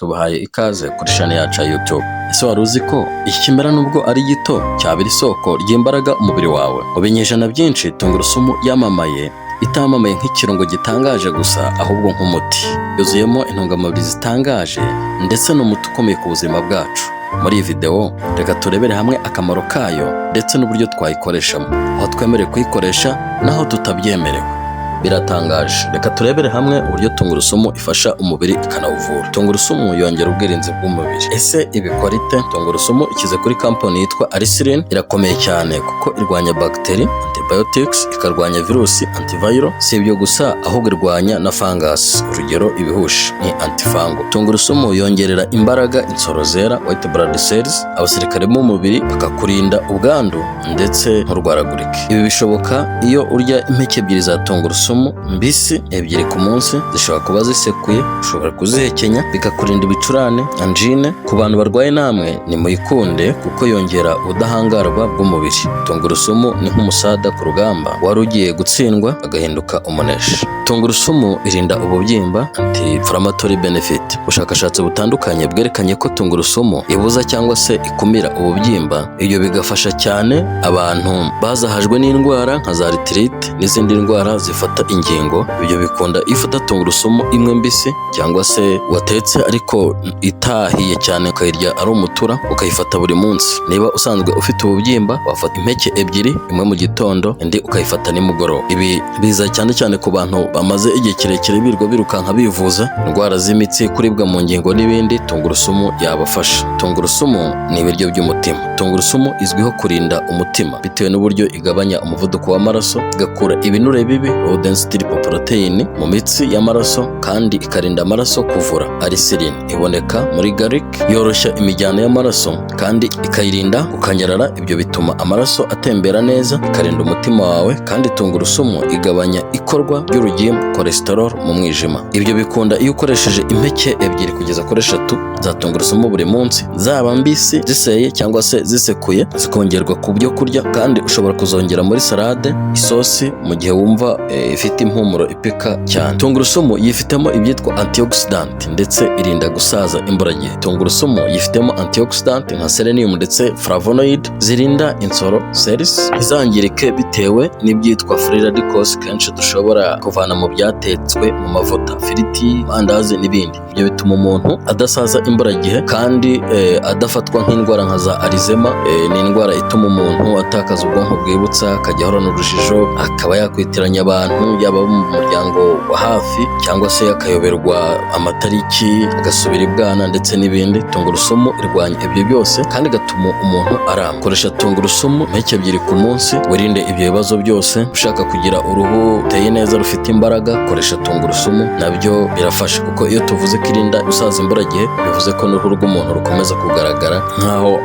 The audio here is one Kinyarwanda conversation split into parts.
tubahaye ikaze kuri channel yacu ya YouTube. Ese wari uzi ko iki kimera nubwo ari gito cyabira isoko ry'imbaraga umubiri wawe? Mu binyejana byinshi tungurusumu yamamaye, itamamaye nk'ikirungo gitangaje gusa ahubwo nk'umuti. Yuzuyemo intungamubiri zitangaje ndetse n'umuti ukomeye ku buzima bwacu. Muri iyi video reka turebere hamwe akamaro kayo ndetse n'uburyo twayikoreshamo, aho twemerewe kuyikoresha naho tutabyemerewe. Biratangaje. Reka turebere hamwe uburyo tungurusumu ifasha umubiri ikanawuvura. Tungurusumu yongera ubwirinzi bw'umubiri. Ese ibikora ite? Tungurusumu ikize kuri company yitwa Alicilin, irakomeye cyane kuko irwanya bakteri, antibiotics, ikarwanya virusi, antiviral. Si ibyo gusa ahubwo irwanya na fungus, urugero ibihushi ni antifungal. Tungurusumu yongerera imbaraga insoro zera, white blood cells, abasirikare b'umubiri, bakakurinda ubwandu ndetse nturwaragurike. Ibi bishoboka iyo urya impeke ebyiri za tungurusumu mbisi ebyiri ku munsi. Zishobora kuba zisekuye, ushobora kuzihekenya bikakurinda ibicurane, angine. Ku bantu barwaye namwe nimuyikunde kuko yongera ubudahangarwa bw'umubiri. Tungurusumu ni nk'umusada ku rugamba wari ugiye gutsindwa agahinduka umuneshi. Tungurusumu irinda ububyimba, anti-inflammatory benefit. Ubushakashatsi butandukanye bwerekanye ko tungurusumu ibuza cyangwa se ikumira ububyimba. Ibyo bigafasha cyane abantu bazahajwe n'indwara nka za arthrite n'izindi ndwara zifata ingingo. Ibyo bikunda ifata tungurusumu imwe mbisi cyangwa se watetse ariko itahiye cyane ukayirya ari umutura, ukayifata buri munsi. Niba usanzwe ufite ububyimba wafata impeke ebyiri, imwe mu gitondo indi ukayifata nimugoroba. Ibi biza cyane cyane ku bantu bamaze igihe kirekire birukanka bivuza indwara z'imitsi, kuribwa mu ngingo n'ibindi. Tungurusumu yabafasha. Tungurusumu ni ibiryo by'umutima. Tungurusumu izwiho kurinda umutima bitewe n'uburyo igabanya umuvuduko w'amaraso, igakura ibinure bibi, low density lipoprotein, mu mitsi y'amaraso, kandi ikarinda amaraso kuvura. Alicilin iboneka muri garlic, yoroshya imijyana y'amaraso kandi ikayirinda gukanyarara. Ibyo bituma amaraso atembera neza, ikarinda umutima wawe. Kandi tungurusumu igabanya ikorwa ry'urugimbu, cholesterol mu mwijima. Ibyo bikunda iyo ukoresheje impeke ebyiri kugeza kuri 3 za tungurusumu buri munsi, zaba mbisi, ziseye cyangwa se zisekuye, zikongerwa ku byo kurya. Kandi ushobora kuzongera muri salade, isosi mu gihe wumva ifite impumuro ipika cyane. Tungurusumu yifitemo ibyitwa antioxidant ndetse irinda gusaza imburagihe. Tungurusumu yifitemo antioxidant nka selenium ndetse flavonoid zirinda insoro cells ntizangirike bitewe n'ibyitwa free radicals kenshi dushobora kuvana mu byatetswe mu mavuta, firiti, mandazi n'ibindi. Ibyo bituma umuntu adasaza imburagihe kandi adafatwa nk'indwara nka za Alzheimer. Ni indwara ituma umuntu atakaza ubwonko bwibutsa, akajya ahorana urujijo, akaba yakwitiranya abantu yaba mu muryango wa hafi cyangwa se akayoberwa amatariki, agasubira ibwana ndetse n'ibindi. Tungurusumu irwanya ibyo byose kandi igatuma umuntu aramba. Koresha tungurusumu impeke ebyiri ku munsi, wirinde ibyo bibazo byose. Ushaka kugira uruhu ruteye neza rufite imbaraga, koresha tungurusumu, nabyo birafasha kuko iyo tuvuze ko irinda gusaza imburagihe bivuze ko n'uruhu rw'umuntu rukomeza kugaragara nkaho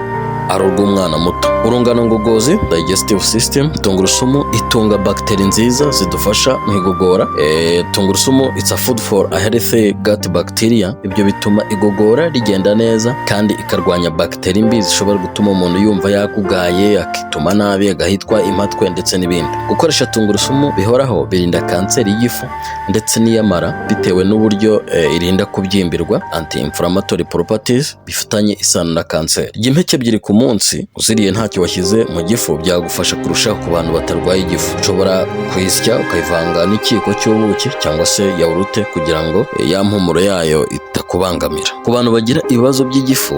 ari urw'umwana muto. Urungano ngogozi, digestive system. Tungurusumu itunga bakteri nziza zidufasha mu igogora. Tungurusumu it's a food for a healthy gut bacteria. Ibyo bituma igogora rigenda neza kandi ikarwanya bakteri mbi zishobora gutuma umuntu yumva yakugaye, akituma nabi, agahitwa impatwe ndetse n'ibindi. Gukoresha tungurusumu bihoraho birinda kanseri y'igifu ndetse n'iy'amara bitewe n'uburyo irinda kubyimbirwa, anti-inflammatory properties bifitanye isano na kanseri. Impeke ebyiri ku munsi uziriye ntacyo washyize mu gifu byagufasha kurushaho ku bantu batarwaye igifu. Ushobora kuyisya ukayivanga n'ikiko cy'ubuki cyangwa se yawurute kugira ngo ya mpumuro yayo itakubangamira. Ku bantu bagira ibibazo by'igifu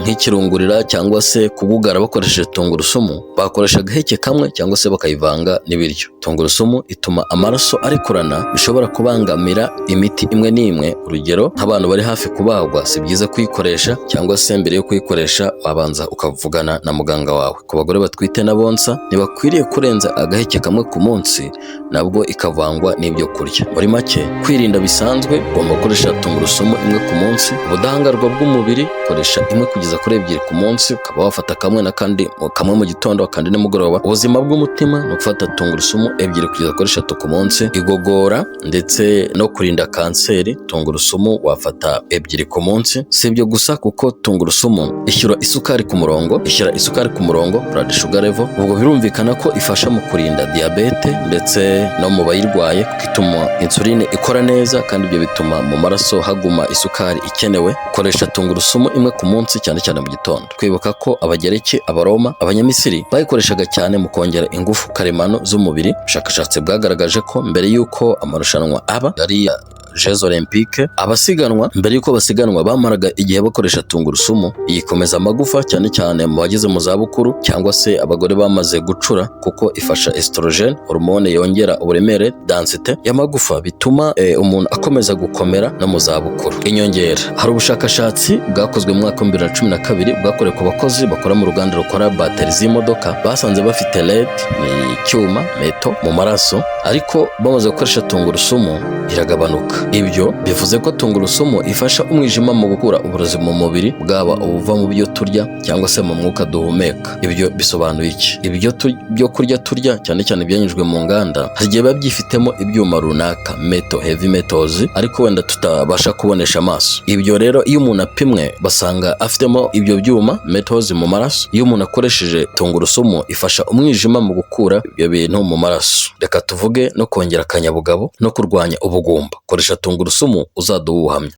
nk'ikirungurira cyangwa se kugugara bakoresheje tungurusumu, bakoresha agaheke kamwe cyangwa se bakayivanga n'ibiryo. Tungurusumu ituma amaraso arekurana, bishobora kubangamira imiti imwe n'imwe. Urugero nk'abantu bari hafi kubagwa, si byiza kuyikoresha, cyangwa se mbere yo kuyikoresha wabanza ukavugana na muganga wawe. Ku bagore batwite na bonsa ntibakwiriye kurenza agaheke kamwe ku munsi, nabwo ikavangwa n'ibyo kurya. Muri make, kwirinda bisanzwe, ugomba gukoresha tungurusumu imwe ku munsi. Ubudahangarwa bw'umubiri, koresha imwe kugeza kuri ebyiri ku munsi, ukaba wafata kamwe na kandi kamwe mu gitondo akandi nimugoroba. Ubuzima bw'umutima no gufata tungurusumu ebyiri kugeza kuri 3 ku munsi. Igogora ndetse no kurinda kanseri, tungurusumu wafata ebyiri ku munsi. Si ibyo gusa kuko tungurusumu ishyura isukari ku murongo murongo, ishyira isukari ku murongo, blood sugar level. Ubwo birumvikana ko ifasha mu kurinda diyabete ndetse no mu bayirwaye, kuko ituma insuline ikora neza, kandi ibyo bituma mu maraso haguma isukari ikenewe. Koresha tungurusumu imwe ku munsi, cyane cyane mu gitondo. Twibuka ko Abagereki, Abaroma, Abanyamisiri bayikoreshaga cyane mu kongera ingufu karemano z'umubiri. Ubushakashatsi bwagaragaje ko mbere y'uko amarushanwa aba yari Jeux Olympique, abasiganwa mbere y'uko basiganwa bamaraga igihe bakoresha tungurusumu. Iyikomeza amagufa, cyane cyane mu bageze mu zabukuru cyangwa se abagore bamaze gucura, kuko ifasha estrogen, hormone yongera uburemere, densite y'amagufa, bituma umuntu akomeza gukomera no mu zabukuru. Inyongera, hari ubushakashatsi bwakozwe mu mwaka wa 2012 bwakorewe ku bakozi bakora mu ruganda rukora bateri z'imodoka. Basanze bafite lead, ni icyuma meto, mu maraso, ariko bamaze gukoresha tungurusumu iragabanuka. Ibyo bivuze ko tungurusumu ifasha umwijima mu gukura uburozi mu mubiri, bwaba ubuva mu byo turya cyangwa se mu mwuka duhumeka. Ibyo bisobanuye iki? Ibyo kurya turya, cyane cyane ibyanyujwe mu nganda, hagiye biba byifitemo ibyuma runaka, metal, heavy metals, ariko wenda tutabasha kubonesha amaso. Ibyo rero iyo umuntu apimwe basanga afitemo ibyo byuma metals mu maraso. Iyo umuntu akoresheje tungurusumu ifasha umwijima mu gukura ibyo bintu mu maraso. Reka tuvuge no kongera akanyabugabo no kurwanya ubugumba. Koresha tungurusumu uzaduha ubuhamya.